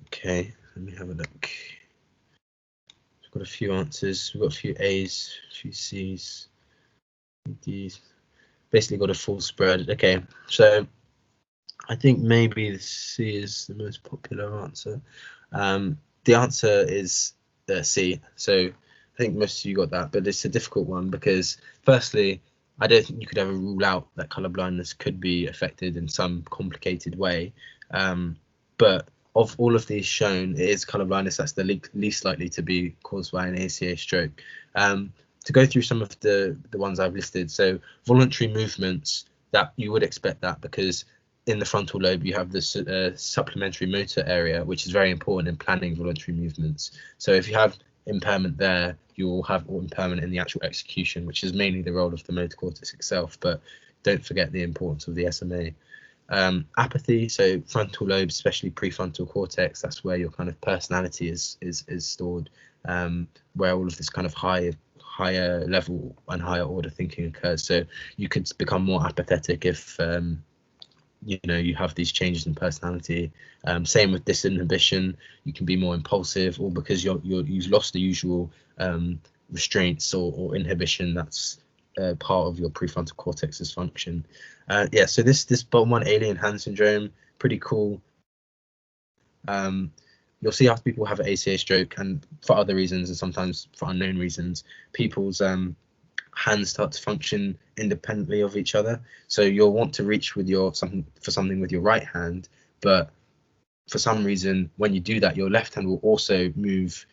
Okay, let me have a look. We've got a few answers. We've got a few A's, a few C's, D's. Basically got a full spread. Okay, so I think maybe the C is the most popular answer. The answer is C. So I think most of you got that, but it's a difficult one because, firstly, I don't think you could ever rule out that colour blindness could be affected in some complicated way. But of all of these shown, it is colour blindness that's the least likely to be caused by an ACA stroke. To go through some of the ones I've listed, so voluntary movements, that you would expect that because in the frontal lobe you have this supplementary motor area, which is very important in planning voluntary movements. So if you have impairment there, you'll have impairment in the actual execution, which is mainly the role of the motor cortex itself, but don't forget the importance of the SMA. Apathy, so frontal lobe, especially prefrontal cortex, that's where your kind of personality is stored, where all of this kind of higher level and higher order thinking occurs. So you could become more apathetic if you have these changes in personality. Same with disinhibition, you can be more impulsive, or because you've lost the usual restraints or inhibition that's part of your prefrontal cortex's function. So this bottom one, alien hand syndrome, pretty cool. You'll see after people have an ACA stroke, and for other reasons and sometimes for unknown reasons, people's hands start to function independently of each other. So you'll want to reach with something with your right hand, but for some reason when you do that, your left hand will also move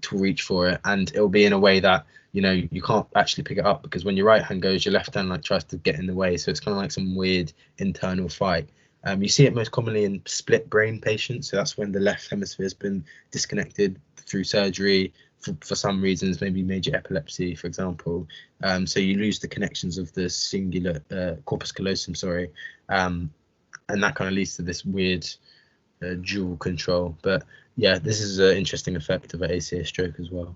to reach for it, and it'll be in a way that you can't actually pick it up, because when your right hand goes, your left hand tries to get in the way. So it's kind of like some weird internal fight. You see it most commonly in split brain patients, so that's when the left hemisphere has been disconnected through surgery for some reasons, maybe major epilepsy, for example. So you lose the connections of the singular corpus callosum, and that kind of leads to this weird dual control. But yeah, this is an interesting effect of an ACA stroke as well.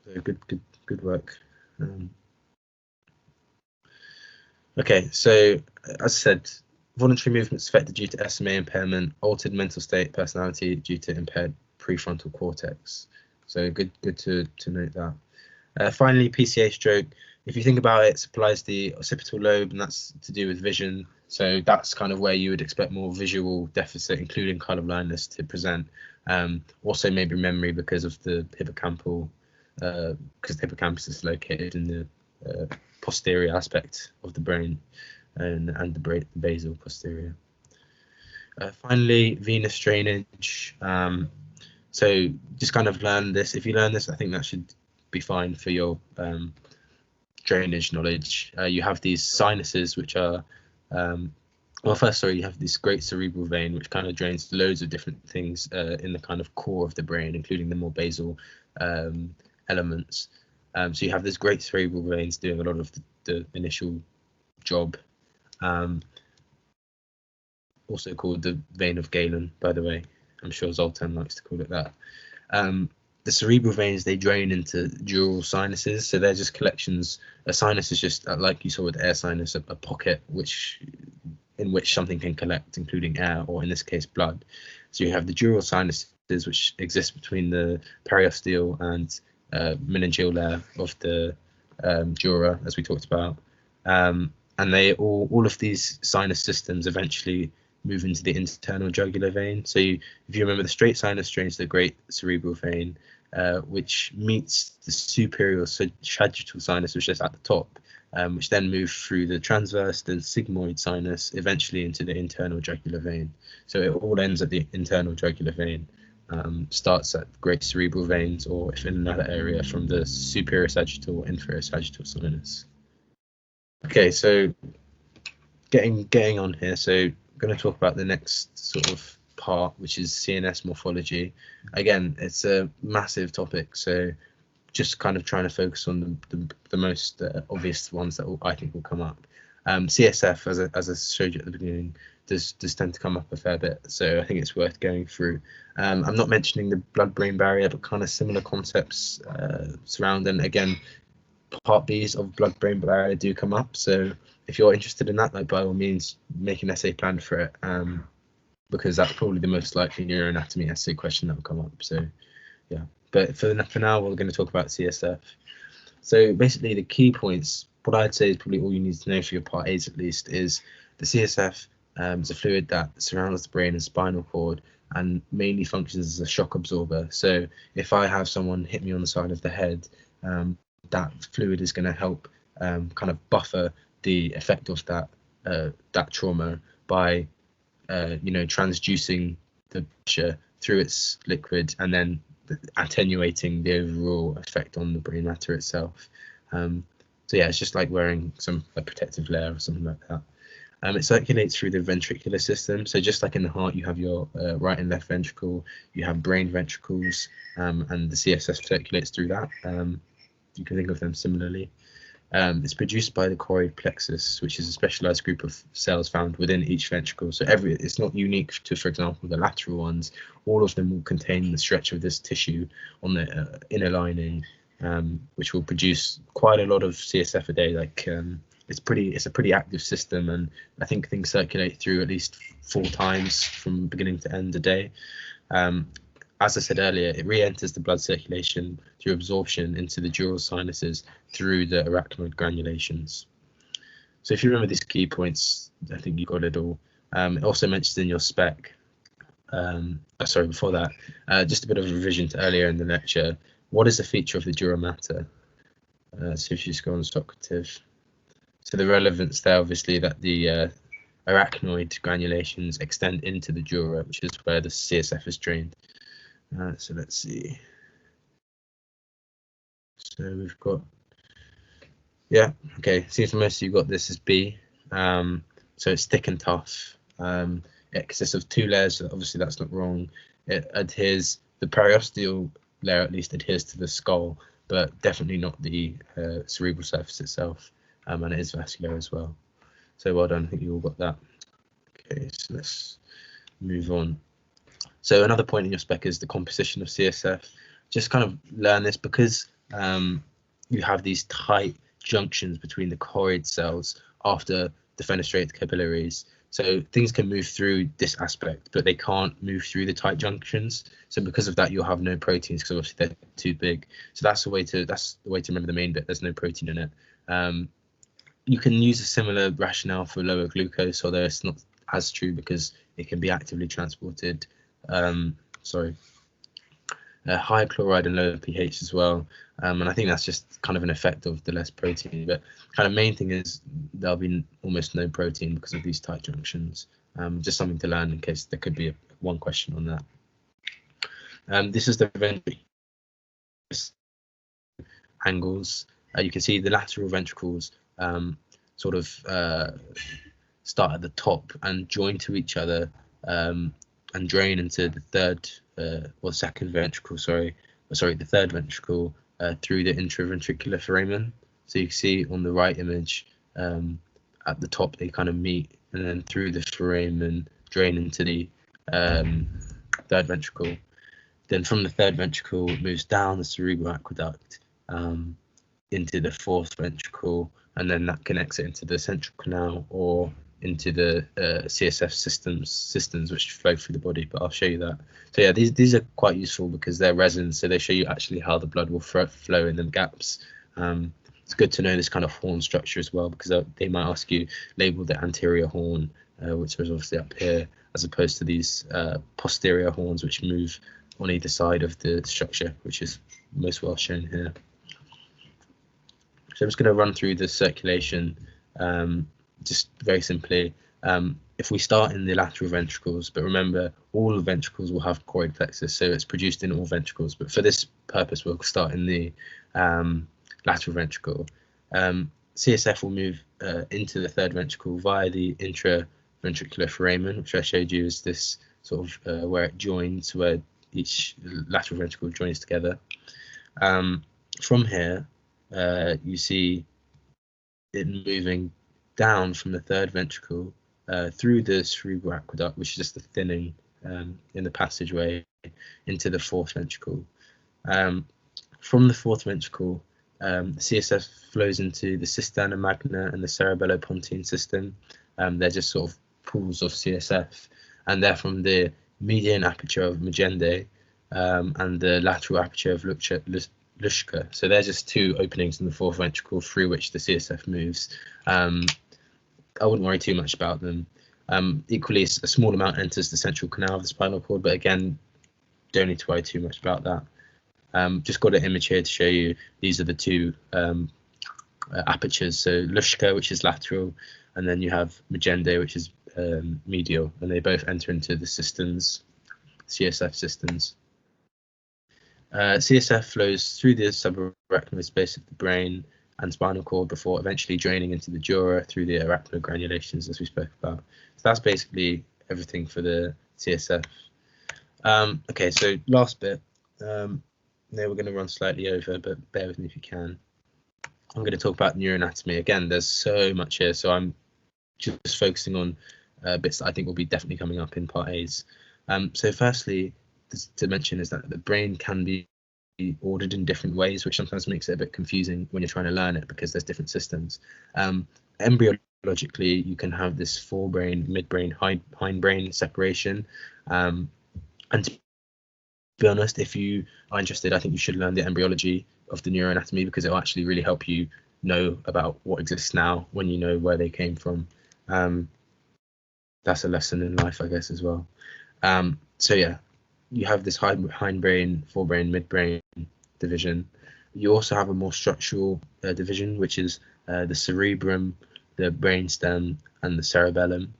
So good work. Okay, so as I said, voluntary movements affected due to SMA impairment, altered mental state, personality due to impaired prefrontal cortex. So good to note that. Finally, PCA stroke. If you think about it, it supplies the occipital lobe, and that's to do with vision. So that's kind of where you would expect more visual deficit, including colour blindness, to present. Also maybe memory because of the hippocampal, because the hippocampus is located in the posterior aspect of the brain, and the basal posterior. Finally, venous drainage. So just kind of learn this. If you learn this, I think that should be fine for your drainage knowledge. You have these sinuses, which are you have this great cerebral vein, which kind of drains loads of different things in the kind of core of the brain, including the more basal elements. So you have this great cerebral veins doing a lot of the initial job. Also called the vein of Galen, by the way. I'm sure Zoltan likes to call it that. The cerebral veins, they drain into dural sinuses, so they're just collections. A sinus is just like you saw with air sinus, a pocket in which something can collect, including air, or in this case blood. So you have the dural sinuses, which exist between the periosteal and meningeal layer of the dura, as we talked about, and they all of these sinus systems eventually move into the internal jugular vein. So if you remember, the straight sinus drains the great cerebral vein, which meets the superior sagittal sinus, which is at the top, which then moves through the transverse, then sigmoid sinus, eventually into the internal jugular vein. So it all ends at the internal jugular vein. Starts at great cerebral veins, or if in another area, from the superior sagittal or inferior sagittal sinus. Okay, so getting on here. So I'm going to talk about the next sort of part, which is CNS morphology. Again, it's a massive topic, so just kind of trying to focus on the most obvious ones that I think will come up. CSF, as I showed you at the beginning, does tend to come up a fair bit, so I think it's worth going through. I'm not mentioning the blood-brain barrier, but kind of similar concepts surround, and again, part Bs of blood-brain barrier do come up, so if you're interested in that, by all means, make an essay plan for it, because that's probably the most likely neuroanatomy essay question that will come up. So yeah, but for now, we're going to talk about CSF. So basically, the key points, what I'd say is probably all you need to know for your part A's at least, is the CSF It's a fluid that surrounds the brain and spinal cord and mainly functions as a shock absorber. So if I have someone hit me on the side of the head, that fluid is going to help kind of buffer the effect of that trauma by transducing the pressure through its liquid and then attenuating the overall effect on the brain matter itself. So yeah, it's just like wearing a protective layer or something like that. It circulates through the ventricular system. So just like in the heart, you have your right and left ventricle, you have brain ventricles, and the CSF circulates through that. You can think of them similarly. It's produced by the choroid plexus, which is a specialized group of cells found within each ventricle. So it's not unique to, for example, the lateral ones. All of them will contain the stretch of this tissue on the inner lining, which will produce quite a lot of CSF a day. It's a pretty active system, and I think things circulate through at least 4 times from beginning to end a day. As I said earlier, it re-enters the blood circulation through absorption into the dural sinuses through the arachnoid granulations. So if you remember these key points, I think you got it all. It also mentions in your spec, before that, just a bit of a revision to earlier in the lecture. What is a feature of the dural matter? So if you just go on Socrative. So the relevance there, obviously, that the arachnoid granulations extend into the dura, which is where the CSF is drained. So let's see. So we've got, seems most of you got this as B. So it's thick and tough. It consists of 2 layers, so obviously that's not wrong. It adheres, the periosteal layer at least adheres to the skull, but definitely not the cerebral surface itself, and it is vascular as well. So well done, I think you all got that. Okay, so let's move on. So another point in your spec is the composition of CSF. Just kind of learn this because you have these tight junctions between the choroid cells after the fenestrated capillaries. So things can move through this aspect, but they can't move through the tight junctions. So because of that, you'll have no proteins because obviously they're too big. So that's the way to remember the main bit. There's no protein in it. You can use a similar rationale for lower glucose, although it's not as true because it can be actively transported. Higher chloride and lower pH as well, and I think that's just kind of an effect of the less protein, but kind of main thing is there'll be almost no protein because of these tight junctions. Just something to learn in case there could be one question on that. This is the ventricular angles. You can see the lateral ventricles sort of start at the top and join to each other and drain into the second ventricle, the third ventricle through the intraventricular foramen. So you can see on the right image, at the top they kind of meet, and then through the foramen drain into the third ventricle. Then from the third ventricle it moves down the cerebral aqueduct into the fourth ventricle, and then that connects it into the central canal or into the CSF systems which flow through the body, but I'll show you that. So yeah, these are quite useful because they're resins, so they show you actually how the blood will flow in them gaps. It's good to know this kind of horn structure as well, because they might ask you label the anterior horn, which is obviously up here, as opposed to these posterior horns which move on either side of the structure, which is most well shown here. So I'm just going to run through the circulation just very simply. If we start in the lateral ventricles, but remember all ventricles will have choroid plexus, so it's produced in all ventricles, but for this purpose we'll start in the lateral ventricle. CSF will move into the third ventricle via the intraventricular foramen, which I showed you is this sort of where it joins, where each lateral ventricle joins together. From here you see it moving down from the third ventricle through the cerebral aqueduct, which is just the thinning in the passageway, into the fourth ventricle. From the fourth ventricle, the CSF flows into the cisterna magna and the cerebellopontine system. They're just sort of pools of CSF, and they're from the median aperture of Magende and the lateral aperture of Luschka. So they're just 2 openings in the fourth ventricle through which the CSF moves. I wouldn't worry too much about them. Equally, a small amount enters the central canal of the spinal cord, but again, don't need to worry too much about that. Just got an image here to show you. These are the two apertures. So Luschka, which is lateral, and then you have Magende, which is medial, and they both enter into the cisterns, CSF cisterns. CSF flows through the subarachnoid space of the brain and spinal cord before eventually draining into the dura through the arachnogranulations, as we spoke about. So that's basically everything for the CSF. Okay, so last bit. Now we're going to run slightly over, but bear with me if you can. I'm going to talk about neuroanatomy. Again, there's so much here, so I'm just focusing on bits that I think will be definitely coming up in part A's. So firstly, to mention is that the brain can be ordered in different ways, which sometimes makes it a bit confusing when you're trying to learn it because there's different systems. Embryologically, you can have this forebrain, midbrain, hindbrain separation. And to be honest, if you are interested, I think you should learn the embryology of the neuroanatomy because it will actually really help you know about what exists now when you know where they came from. That's a lesson in life, I guess, as well. So yeah, you have this hindbrain, forebrain, midbrain division. You also have a more structural division, which is the cerebrum, the brainstem, and the cerebellum.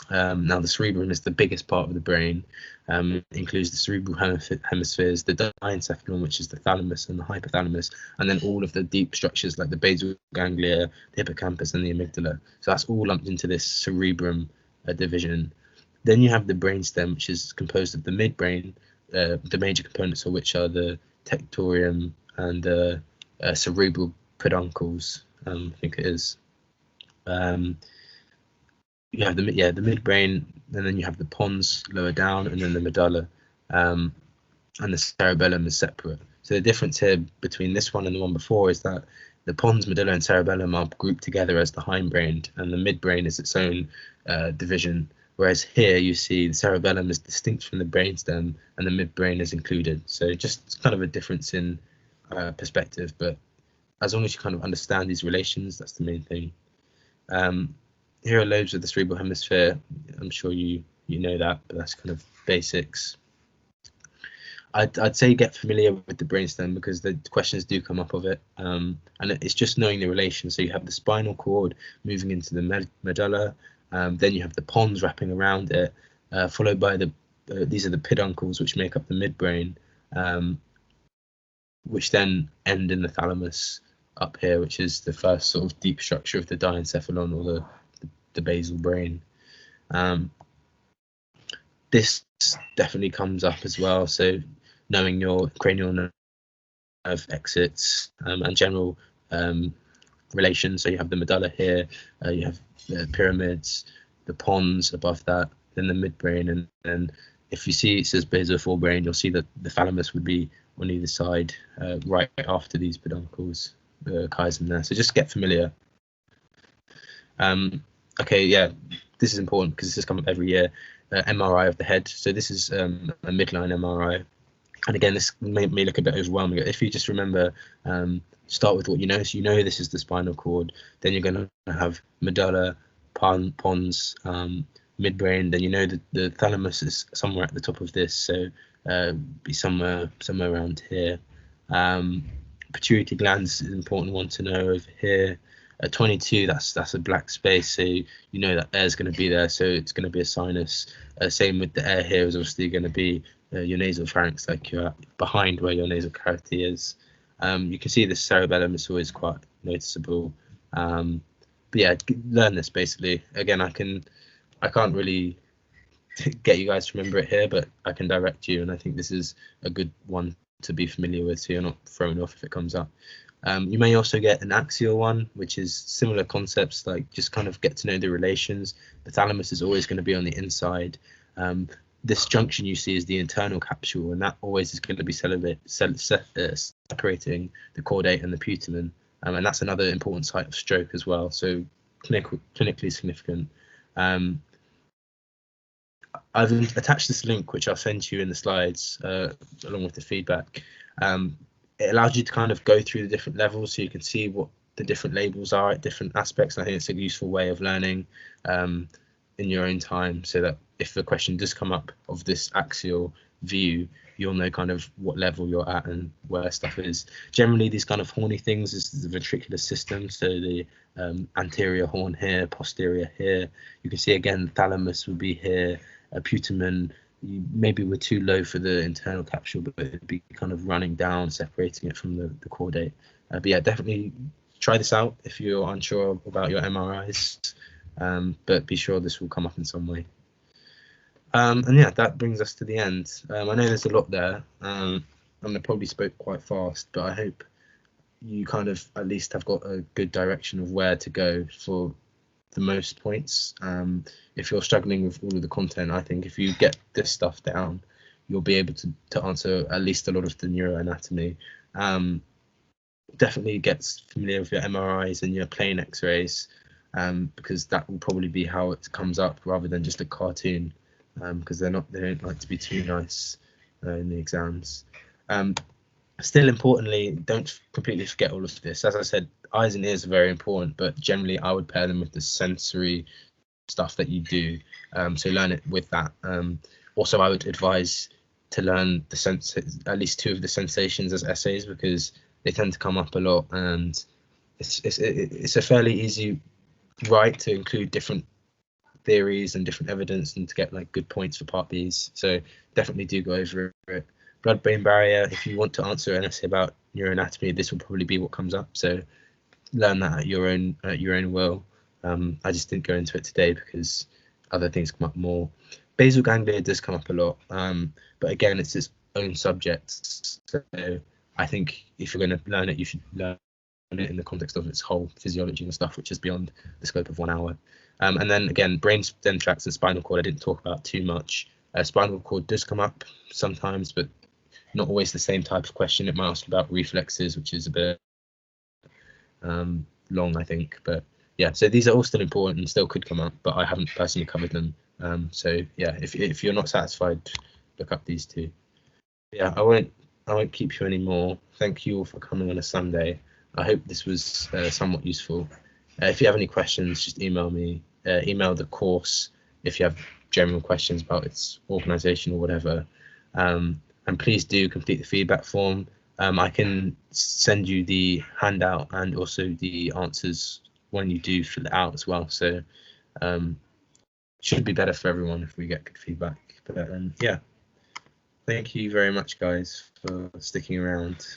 Now, the cerebrum is the biggest part of the brain. It includes the cerebral hemispheres, the diencephalon, which is the thalamus and the hypothalamus, and then all of the deep structures like the basal ganglia, the hippocampus, and the amygdala. So that's all lumped into this cerebrum division. Then you have the brainstem, which is composed of the midbrain, the major components of which are the tectorium and the cerebral peduncles, I think it is. You have the midbrain, and then you have the pons lower down, and then the medulla, and the cerebellum is separate. So the difference here between this one and the one before is that the pons, medulla, and cerebellum are grouped together as the hindbrain, and the midbrain is its own division. Whereas here you see the cerebellum is distinct from the brainstem, and the midbrain is included. So just kind of a difference in perspective, but as long as you kind of understand these relations, that's the main thing. Here are lobes of the cerebral hemisphere. I'm sure you know that, but that's kind of basics. I'd say get familiar with the brainstem because the questions do come up of it, and it's just knowing the relation. So you have the spinal cord moving into the medulla, then you have the pons wrapping around it, followed by these are the peduncles, which make up the midbrain, which then end in the thalamus up here, which is the first sort of deep structure of the diencephalon, or the basal brain. This definitely comes up as well, so knowing your cranial nerve exits and general relations. So you have the medulla here, you have the pyramids, the pons above that, then the midbrain, and then if you see it says basal forebrain, you'll see that the thalamus would be on either side, right after these peduncles, the chiasm there. So just get familiar. Okay, yeah, this is important because this has come up every year. MRI of the head. So this is a midline MRI. And again, this may look a bit overwhelming. If you just remember, start with what you know. So you know this is the spinal cord. Then you're going to have medulla, pons, midbrain. Then you know that the thalamus is somewhere at the top of this. So be somewhere around here. Pituitary glands is an important one to know over here. 22, that's a black space, so you know that air's going to be there, so it's going to be a sinus. Same with the air here is obviously going to be your nasal pharynx, like you're behind where your nasal cavity is. You can see the cerebellum is always quite noticeable. But yeah, learn this basically. Again, I can't really get you guys to remember it here, but I can direct you, and I think this is a good one to be familiar with, so you're not thrown off if it comes up. You may also get an axial one, which is similar concepts, like just kind of get to know the relations. The thalamus is always going to be on the inside. This junction you see is the internal capsule, and that always is going to be separating the caudate and the putamen, and that's another important site of stroke as well, so clinically significant. I've attached this link, which I'll send to you in the slides, along with the feedback. It allows you to kind of go through the different levels so you can see what the different labels are at different aspects. And I think it's a useful way of learning. in your own time, so that if the question does come up of this axial view, you'll know kind of what level you're at and where stuff is. Generally, these kind of horny things is the ventricular system, so the anterior horn here, posterior here. You can see again, thalamus would be here, putamen. Maybe we're too low for the internal capsule, but it'd be kind of running down, separating it from the caudate. But yeah, definitely try this out if you're unsure about your MRIs, but be sure this will come up in some way. And yeah, that brings us to the end. I know there's a lot there, and I probably spoke quite fast, but I hope you kind of at least have got a good direction of where to go for the most points. If you're struggling with all of the content, I think if you get this stuff down, you'll be able to answer at least a lot of the neuroanatomy. Definitely get familiar with your MRIs and your plain X-rays, because that will probably be how it comes up rather than just a cartoon, because they don't like to be too nice in the exams. Still importantly, don't completely forget all of this. As I said, eyes and ears are very important, but generally I would pair them with the sensory stuff that you do, so learn it with that. Also, I would advise to learn at least 2 of the sensations as essays, because they tend to come up a lot, and it's a fairly easy right to include different theories and different evidence and to get like good points for part Bs. So definitely do go over it. Blood-brain barrier, if you want to answer an essay about neuroanatomy, this will probably be what comes up, so learn that at your own will. I just didn't go into it today because other things come up more. Basal ganglia does come up a lot, but again, it's its own subject, so I think if you're going to learn it, you should learn it in the context of its whole physiology and stuff, which is beyond the scope of 1 hour. And then again, brain stem tracts and spinal cord I didn't talk about too much. Spinal cord does come up sometimes, but not always the same type of question. It might ask about reflexes, which is a bit long, I think. But yeah, so these are all still important and still could come up, but I haven't personally covered them. So yeah, if you're not satisfied, look up these 2. Yeah, I won't keep you anymore. Thank you all for coming on a Sunday. I hope this was somewhat useful. If you have any questions, just email me. Email the course if you have general questions about its organisation or whatever. And please do complete the feedback form. I can send you the handout and also the answers when you do fill it out as well. So should be better for everyone if we get good feedback. But yeah, thank you very much, guys, for sticking around.